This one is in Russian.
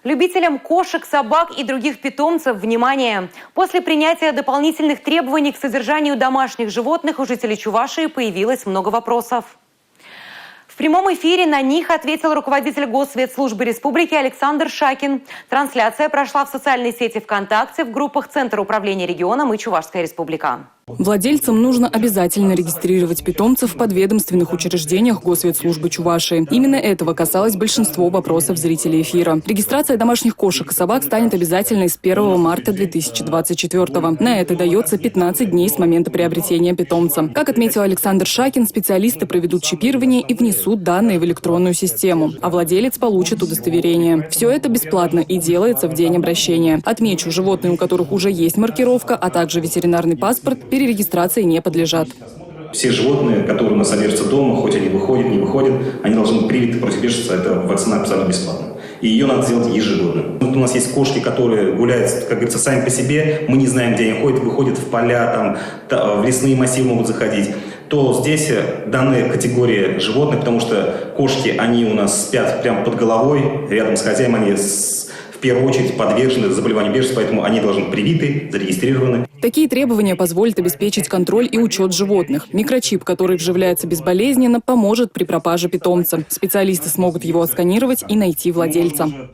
Любителям кошек, собак и других питомцев внимание! После принятия дополнительных требований к содержанию домашних животных у жителей Чувашии появилось много вопросов. В прямом эфире на них ответил руководитель Госветслужбы Республики Александр Шакин. Трансляция прошла в социальной сети ВКонтакте, в группах Центра управления регионом и Чувашская республика. Владельцам нужно обязательно регистрировать питомцев в подведомственных учреждениях Госветслужбы Чувашии. Именно этого касалось большинство вопросов зрителей эфира. Регистрация домашних кошек и собак станет обязательной с 1 марта 2024. На это дается 15 дней с момента приобретения питомца. Как отметил Александр Шакин, специалисты проведут чипирование и внесут данные в электронную систему, а владелец получит удостоверение. Все это бесплатно и делается в день обращения. Отмечу, животные, у которых уже есть маркировка, а также ветеринарный паспорт, перерегистрации не подлежат. Все животные, которые у нас содержатся дома, хоть они выходят, не выходят, они должны быть привиты против бешенства. Это вакцина абсолютно бесплатно. И ее надо сделать ежегодно. Вот у нас есть кошки, которые гуляют, как говорится, сами по себе. Мы не знаем, где они ходят, выходят в поля, в лесные массивы могут заходить. То здесь данные категории животных, потому что кошки, они у нас спят прямо под головой, рядом с хозяином, они в первую очередь подвержены заболеванию бешенства, поэтому они должны быть привиты, зарегистрированы. Такие требования позволят обеспечить контроль и учет животных. Микрочип, который вживляется безболезненно, поможет при пропаже питомца. Специалисты смогут его отсканировать и найти владельца.